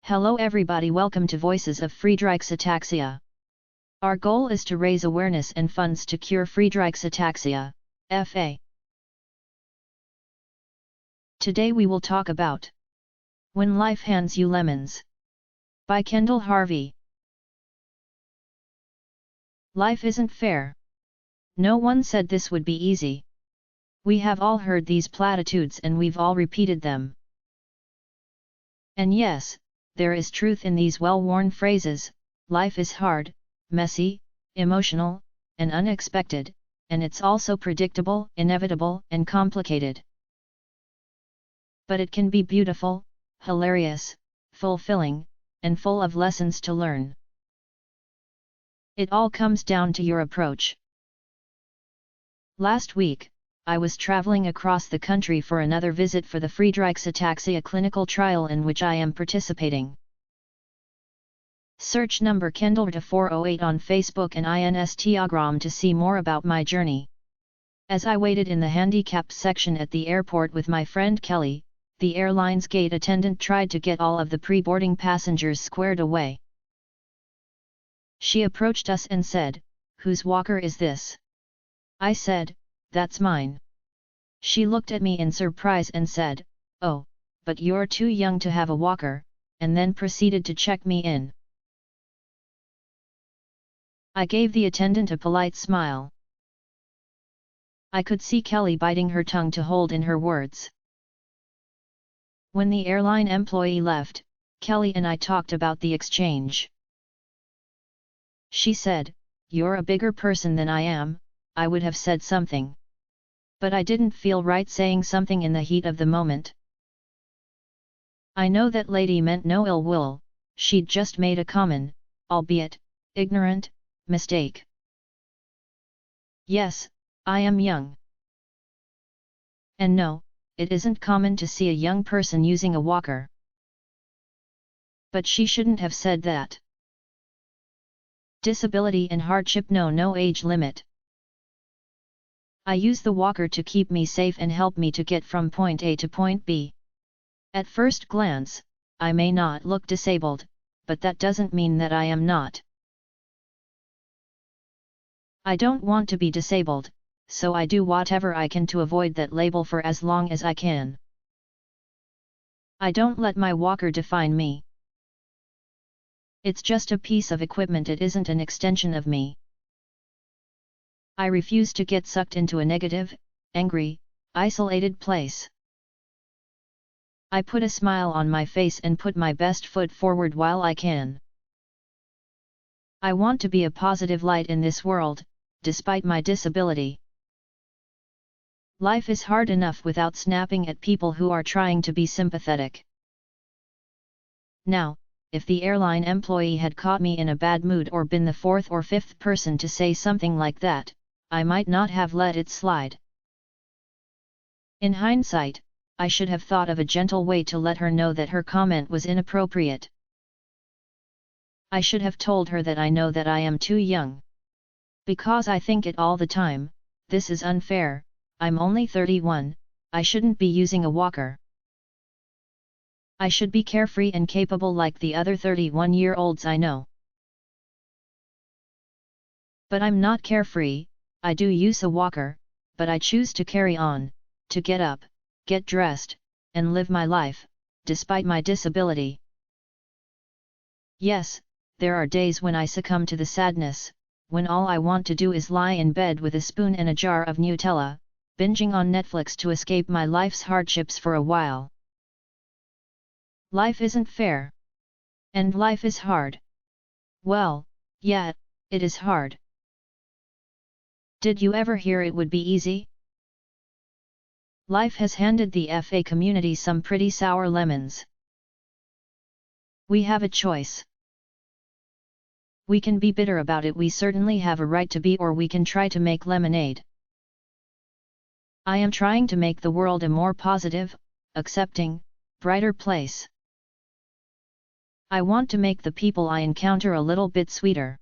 Hello everybody, welcome to Voices of Friedreich's Ataxia. Our goal is to raise awareness and funds to cure Friedreich's Ataxia, FA. Today we will talk about When Life Hands You Lemons by Kendall Harvey. Life isn't fair. No one said this would be easy. We have all heard these platitudes and we've all repeated them. And yes, there is truth in these well-worn phrases. Life is hard, messy, emotional, and unexpected, and it's also predictable, inevitable, and complicated. But it can be beautiful, hilarious, fulfilling, and full of lessons to learn. It all comes down to your approach. Last week, I was traveling across the country for another visit for the Friedreich's Ataxia clinical trial in which I am participating. Search number Kendall 408 on Facebook and Instagram to see more about my journey. As I waited in the handicapped section at the airport with my friend Kelly, the airline's gate attendant tried to get all of the pre-boarding passengers squared away. She approached us and said, "Whose walker is this?" I said, "That's mine." She looked at me in surprise and said, "Oh, but you're too young to have a walker," and then proceeded to check me in. I gave the attendant a polite smile. I could see Kelly biting her tongue to hold in her words. When the airline employee left, Kelly and I talked about the exchange. She said, "You're a bigger person than I am." I would have said something. But I didn't feel right saying something in the heat of the moment. I know that lady meant no ill will, she'd just made a common, albeit ignorant, mistake. Yes, I am young. And no, it isn't common to see a young person using a walker. But she shouldn't have said that. Disability and hardship know no age limit. I use the walker to keep me safe and help me to get from point A to point B. At first glance, I may not look disabled, but that doesn't mean that I am not. I don't want to be disabled, so I do whatever I can to avoid that label for as long as I can. I don't let my walker define me. It's just a piece of equipment, it isn't an extension of me. I refuse to get sucked into a negative, angry, isolated place. I put a smile on my face and put my best foot forward while I can. I want to be a positive light in this world, despite my disability. Life is hard enough without snapping at people who are trying to be sympathetic. Now, if the airline employee had caught me in a bad mood or been the fourth or fifth person to say something like that, I might not have let it slide. In hindsight, I should have thought of a gentle way to let her know that her comment was inappropriate. I should have told her that I know that I am too young. Because I think it all the time, this is unfair, I'm only 31, I shouldn't be using a walker. I should be carefree and capable like the other 31-year-olds I know. But I'm not carefree. I do use a walker, but I choose to carry on, to get up, get dressed, and live my life, despite my disability. Yes, there are days when I succumb to the sadness, when all I want to do is lie in bed with a spoon and a jar of Nutella, binging on Netflix to escape my life's hardships for a while. Life isn't fair. And life is hard. Well, yeah, it is hard. Did you ever hear it would be easy? Life has handed the FA community some pretty sour lemons. We have a choice. We can be bitter about it, we certainly have a right to be, or we can try to make lemonade. I am trying to make the world a more positive, accepting, brighter place. I want to make the people I encounter a little bit sweeter.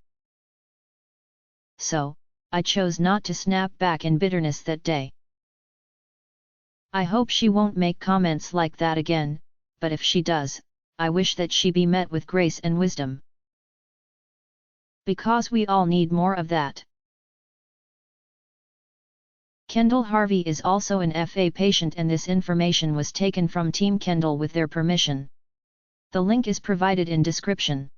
So, I chose not to snap back in bitterness that day. I hope she won't make comments like that again, but if she does, I wish that she be met with grace and wisdom. Because we all need more of that. Kendall Harvey is also an FA patient, and this information was taken from Team Kendall with their permission. The link is provided in description.